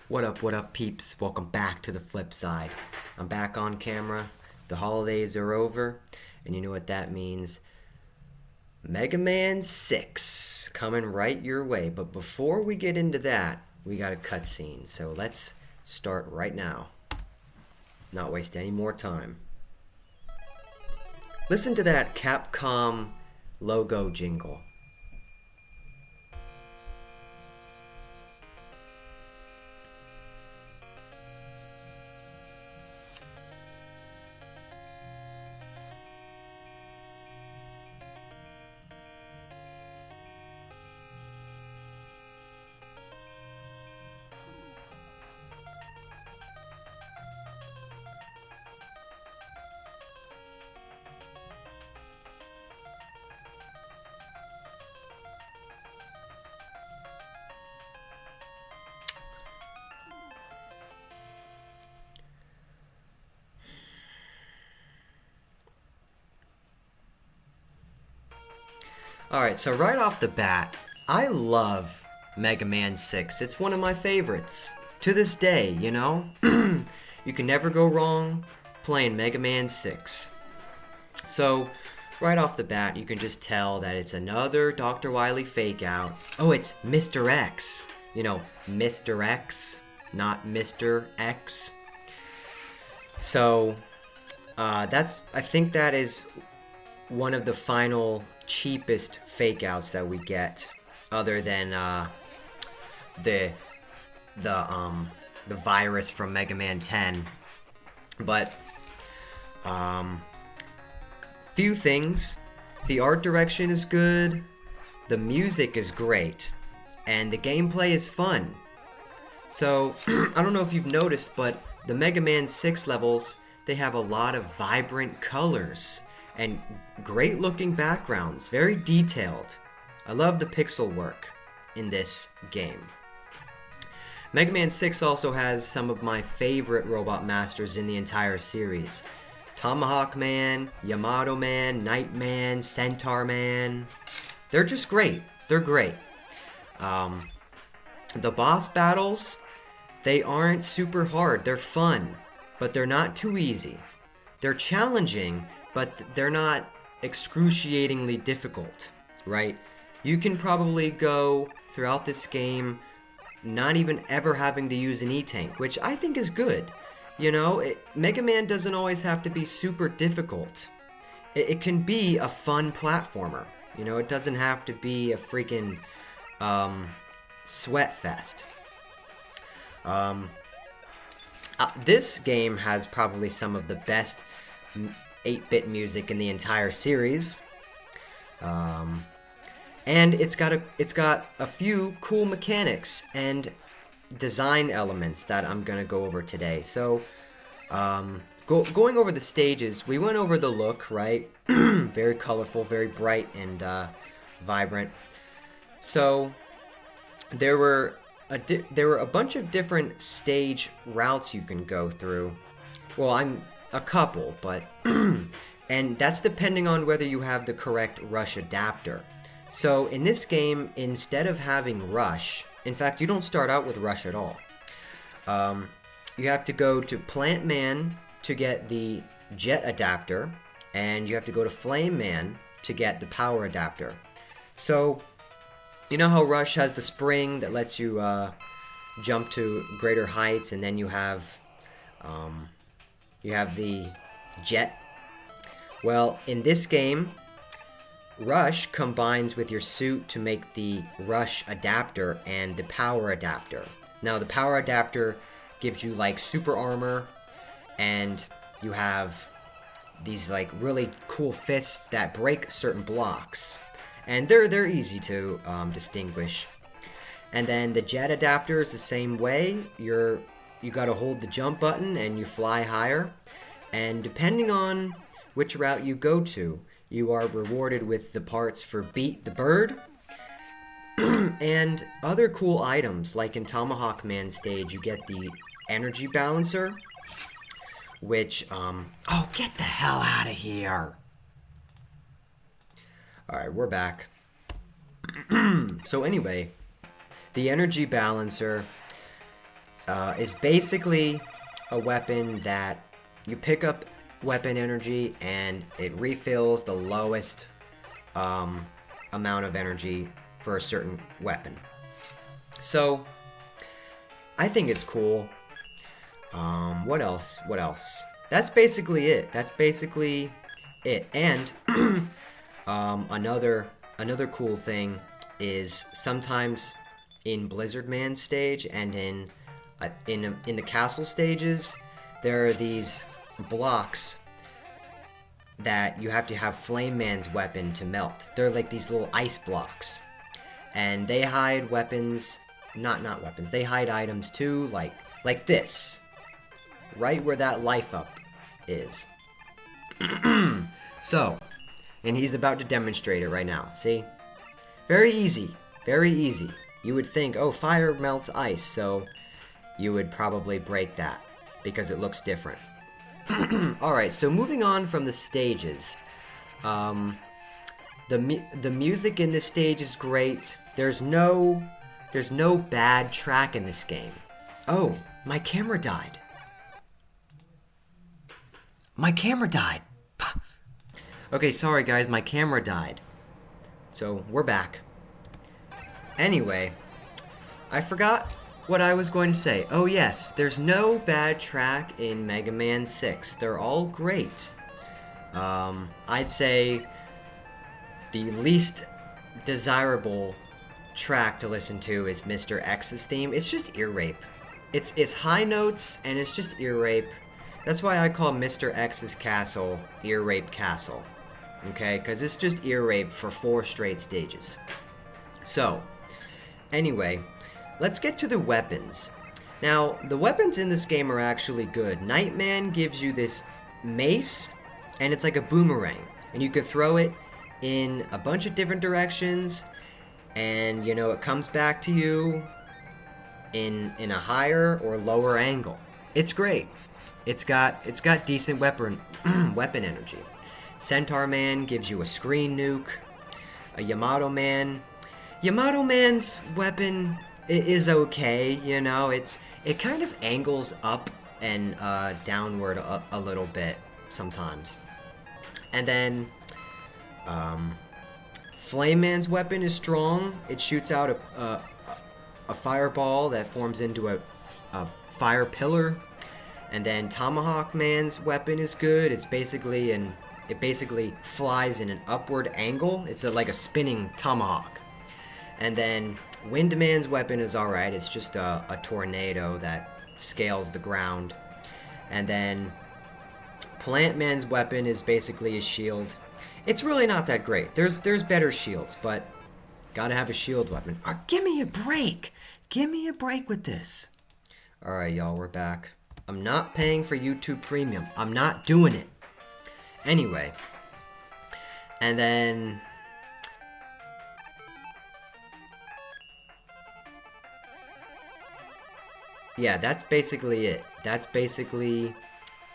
What up, peeps? Welcome back to the flip side. I'm back on camera. The holidays are over, and you know what that means. Mega Man 6 coming right your way. But before we get into that, we got a cutscene. So let's start right now. Not waste any more time. Listen to that Capcom logo jingle. Alright, so right off the bat, I love Mega Man 6. It's one of my favorites. To this day, you know? You can never go wrong playing Mega Man 6. So, right off the bat, you can just tell that it's another Dr. Wily fake out. Oh, it's Mr. X. You know, Mr. X, not Mr. X. So, I think that is one of the final cheapest fake outs that we get, other than the virus from Mega Man 10. But few things. The art direction is good, the music is great, and the gameplay is fun. So I don't know if you've noticed, but the Mega Man 6 levels, they have a lot of vibrant colors and great looking backgrounds, very detailed. I love the pixel work in this game. Mega Man 6 also has some of my favorite Robot Masters in the entire series. Tomahawk Man, Yamato Man, Nightman, Centaur Man. They're just great. They're great. The boss battles, they aren't super hard. They're fun, but they're not too easy. They're challenging, but they're not excruciatingly difficult, right? You can probably go throughout this game not even ever having to use an E-Tank, which I think is good. You know, Mega Man doesn't always have to be super difficult. It can be a fun platformer. You know, it doesn't have to be a freaking sweat fest. This game has probably some of the best 8-bit music in the entire series, and it's got a few cool mechanics and design elements that I'm gonna go over today. So, going over the stages, we went over the look, right? Very colorful, very bright, and vibrant. So, there were a bunch of different stage routes you can go through. Well, I'm a couple, but and that's depending on whether you have the correct rush adapter. So in this game, instead of having rush, in fact, you don't start out with rush at all. You have to go to Plant Man to get the jet adapter, and you have to go to Flame Man to get the power adapter. So you know how Rush has the spring that lets you jump to greater heights, and then you have the jet. Well, in this game, Rush combines with your suit to make the Rush adapter and the power adapter. Now, the power adapter gives you like super armor, and you have these like really cool fists that break certain blocks, and they're easy to distinguish. And then the jet adapter is the same way. You got to hold the jump button and you fly higher. And depending on which route you go to, you are rewarded with the parts for Beat the Bird and other cool items. Like in Tomahawk Man stage, you get the energy balancer, which oh, get the hell out of here. All right, we're back. So anyway, the energy balancer is basically a weapon that you pick up weapon energy and it refills the lowest amount of energy for a certain weapon. So I think it's cool. What else? What else? That's basically it. That's basically it. And another cool thing is sometimes in Blizzard Man stage and in the castle stages, there are these blocks that you have to have Flame Man's weapon to melt. They're like these little ice blocks, and they hide weapons. Not weapons. They hide items too, like this, right where that life up is. So, and he's about to demonstrate it right now. See, very easy, very easy. You would think, oh, fire melts ice, so you would probably break that because it looks different. Alright, so moving on from the stages. The music in this stage is great. There's no bad track in this game. Oh, my camera died. My camera died. Okay, sorry guys, my camera died. So, we're back. Anyway, I forgot what I was going to say. Oh yes, there's no bad track in Mega Man 6. They're all great. I'd say the least desirable track to listen to is Mr. X's theme. It's just ear rape. It's high notes and it's just ear rape. That's why I call Mr. X's castle Ear Rape Castle. Okay, because it's just ear rape for 4 straight stages. So, anyway, let's get to the weapons. Now, the weapons in this game are actually good. Nightman gives you this mace, and it's like a boomerang. And you could throw it in a bunch of different directions, and, it comes back to you in a higher or lower angle. It's great. It's got decent weapon energy. Centaur Man gives you a screen nuke. A Yamato Man's weapon is okay, it kind of angles up and downward a little bit sometimes. And then Flame Man's weapon is strong. It shoots out a fireball that forms into a fire pillar. And then Tomahawk Man's weapon is good. It basically flies in an upward angle. It's like a spinning tomahawk. And then Wind Man's weapon is alright. It's just a tornado that scales the ground. And then Plant Man's weapon is basically a shield. It's really not that great. There's better shields, but gotta have a shield weapon. Give me a break! Give me a break with this. Alright, y'all, we're back. I'm not paying for YouTube Premium. I'm not doing it. Anyway. And then... yeah, that's basically it. That's basically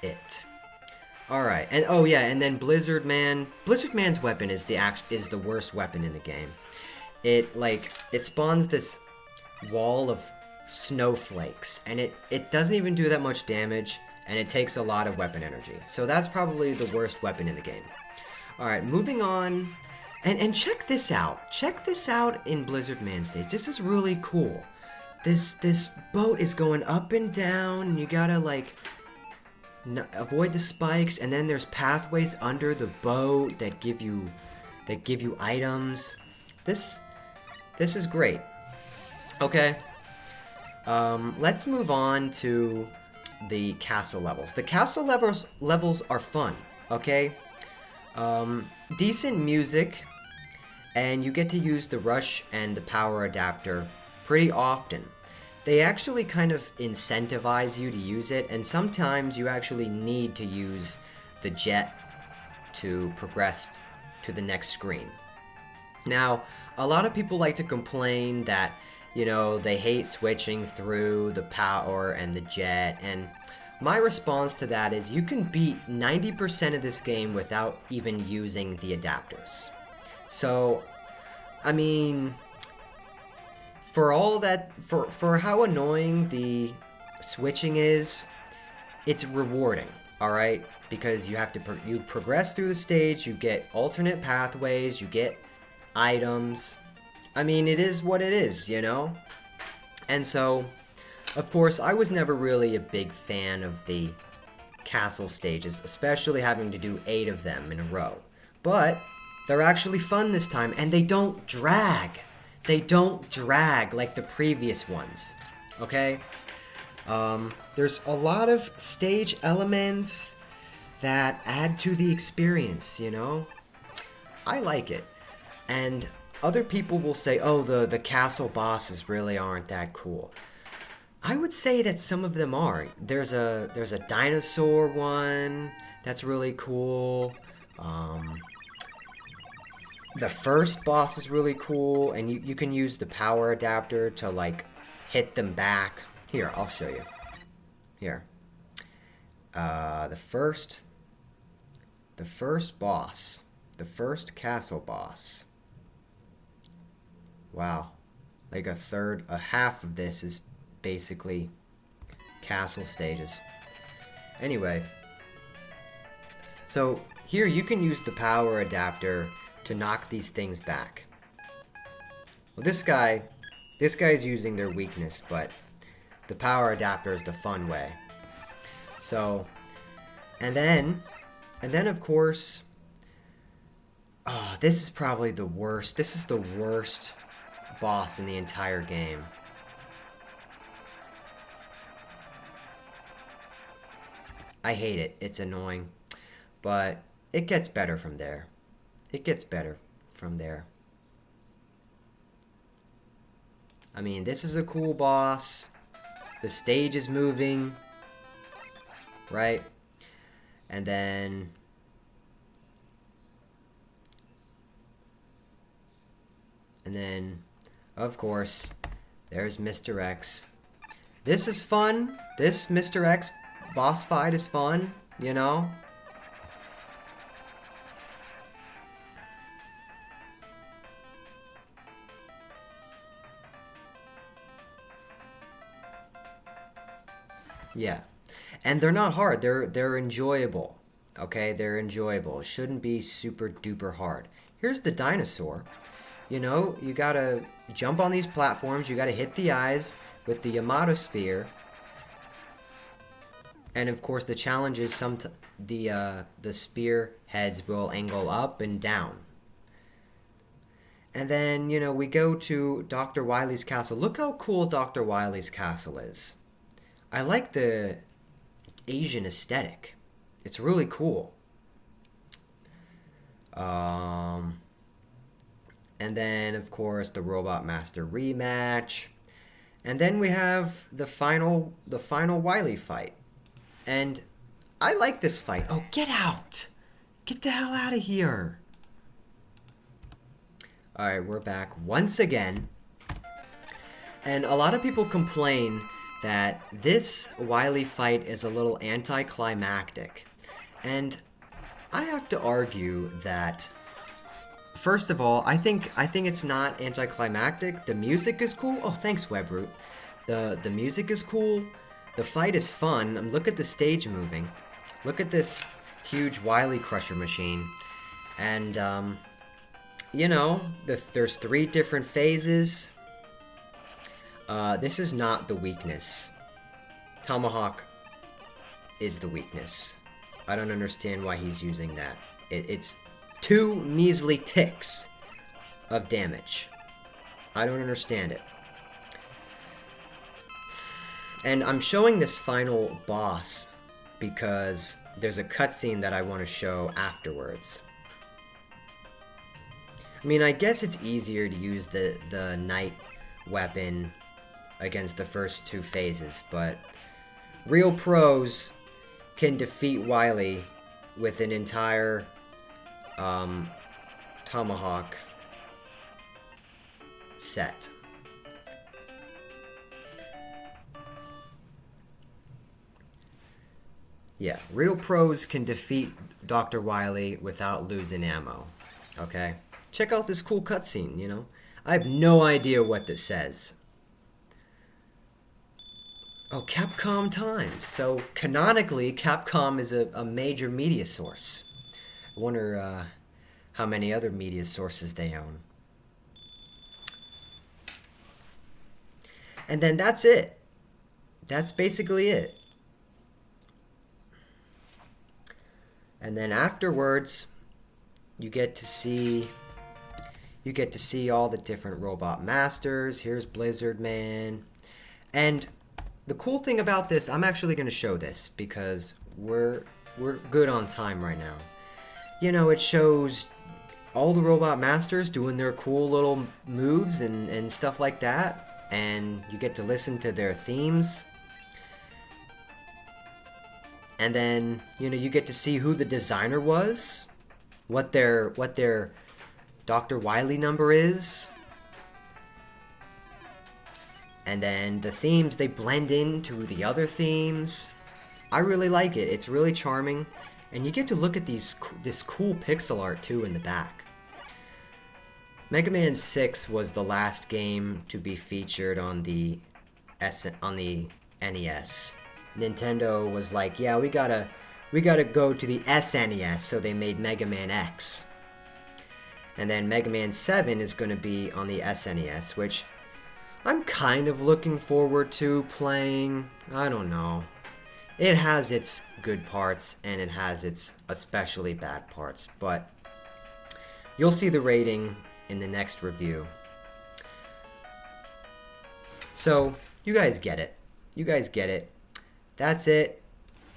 it. Alright, and oh yeah, and then Blizzard Man's weapon is the worst weapon in the game. It spawns this wall of snowflakes, and it doesn't even do that much damage, and it takes a lot of weapon energy. So that's probably the worst weapon in the game. Alright, moving on, and check this out. Check this out in Blizzard Man stage. This is really cool. This boat is going up and down, and you gotta avoid the spikes, and then there's pathways under the boat that give you items. This is great. Okay. Let's move on to the castle levels. The castle levels are fun, okay? Decent music, and you get to use the rush and the power adapter pretty often. They actually kind of incentivize you to use it, and sometimes you actually need to use the jet to progress to the next screen. Now, a lot of people like to complain that, they hate switching through the power and the jet, and my response to that is you can beat 90% of this game without even using the adapters. So, I mean, for all that, for how annoying the switching is, it's rewarding, all right? Because you have to you progress through the stage, you get alternate pathways, you get items. I mean, it is what it is, you know? And so, of course, I was never really a big fan of the castle stages, especially having to do 8 of them in a row. But they're actually fun this time, and they don't drag. They don't drag like the previous ones, okay? There's a lot of stage elements that add to the experience, you know? I like it. And other people will say, oh, the castle bosses really aren't that cool. I would say that some of them are. There's a dinosaur one that's really cool. The first boss is really cool, and you can use the power adapter to, like, hit them back. Here, I'll show you. Here. The first boss. The first castle boss. Wow. Like a half of this is basically castle stages. Anyway. So, here you can use the power adapter to knock these things back. Well, this guy's using their weakness, but the power adapter is the fun way. So, and then of course, this is probably the worst. This is the worst boss in the entire game. I hate it. It's annoying, but it gets better from there. It gets better from there. I mean, this is a cool boss. The stage is moving, right? And then of course, there's Mr. X. This is fun. This Mr. X boss fight is fun, you know? Yeah. And they're not hard. They're enjoyable. Okay? They're enjoyable. It shouldn't be super duper hard. Here's the dinosaur. You know, you gotta jump on these platforms. You gotta hit the eyes with the Yamato spear. And of course, the challenge is the spear heads will angle up and down. And then, you know, we go to Dr. Wily's castle. Look how cool Dr. Wily's castle is. I like the Asian aesthetic. It's really cool. And then, of course, the Robot Master rematch. And then we have the final Wily fight. And I like this fight. Oh, get out! Get the hell out of here! Alright, we're back once again. And a lot of people complain that this Wily fight is a little anticlimactic. And I have to argue that, first of all, I think it's not anticlimactic. The music is cool. Oh, thanks, Webroot. The music is cool. The fight is fun. Look at the stage moving. Look at this huge Wily Crusher machine. And, you know, there's 3 different phases. This is not the weakness. Tomahawk is the weakness. I don't understand why he's using that. It's 2 measly ticks of damage. I don't understand it. And I'm showing this final boss because there's a cutscene that I want to show afterwards. I mean, I guess it's easier to use the knight weapon against the first 2 phases, but real pros can defeat Wily with an entire Tomahawk set. Yeah, real pros can defeat Dr. Wily without losing ammo. Okay? Check out this cool cutscene, you know? I have no idea what this says. Oh, Capcom Times. So canonically, Capcom is a major media source. I wonder how many other media sources they own. And then that's it. That's basically it. And then afterwards, you get to see all the different robot masters. Here's Blizzard Man. And the cool thing about this, I'm actually going to show this because we're good on time right now. You know, it shows all the robot masters doing their cool little moves and stuff like that, and you get to listen to their themes. And then, you know, you get to see who the designer was, what their Dr. Wily number is. And then the themes, they blend into the other themes. I really like it. It's really charming. And you get to look at this cool pixel art too in the back. Mega Man 6 was the last game to be featured on the NES. Nintendo was like, yeah, we gotta go to the SNES, so they made Mega Man X. And then Mega Man 7 is going to be on the SNES, which I'm kind of looking forward to playing. I don't know. It has its good parts, and it has its especially bad parts, but you'll see the rating in the next review. So, you guys get it. You guys get it. That's it.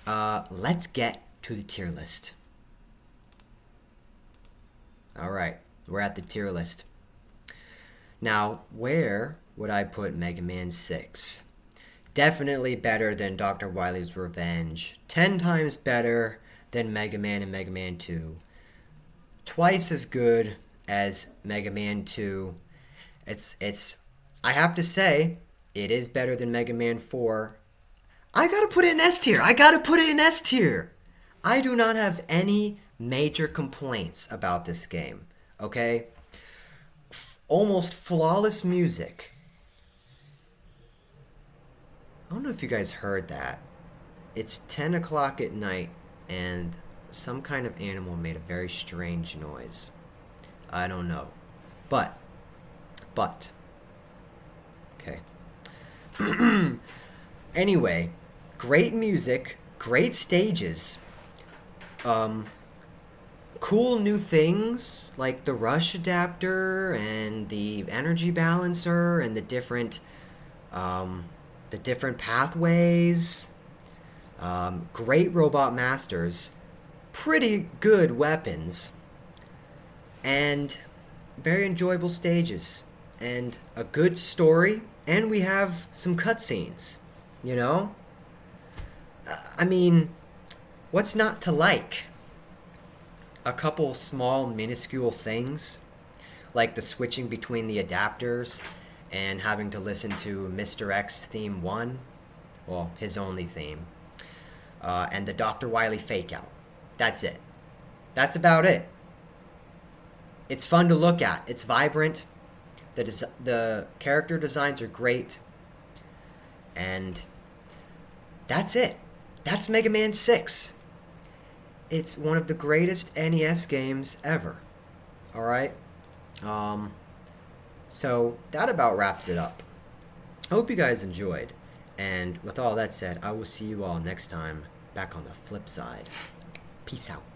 Let's get to the tier list. Alright, we're at the tier list. Now, where would I put Mega Man 6? Definitely better than Dr. Wily's Revenge. 10 times better than Mega Man and Mega Man 2. Twice as good as Mega Man 2. I have to say, it is better than Mega Man 4. I gotta put it in S tier. I do not have any major complaints about this game. Okay? Almost flawless music. I don't know if you guys heard that. It's 10 o'clock at night, and some kind of animal made a very strange noise. I don't know. But. Okay. Anyway, great music, great stages, cool new things like the rush adapter and the energy balancer and the different pathways, great robot masters, pretty good weapons, and very enjoyable stages, and a good story, and we have some cutscenes, you know? I mean, what's not to like? A couple small, minuscule things, like the switching between the adapters and having to listen to Mr. X theme 1, well, his only theme, and the Dr. Wily fake out. That's it. That's about it. It's fun to look at. It's vibrant. The character designs are great. And that's it. That's Mega Man 6. It's one of the greatest NES games ever. Alright? So that about wraps it up. I hope you guys enjoyed. And with all that said, I will see you all next time back on the flip side. Peace out.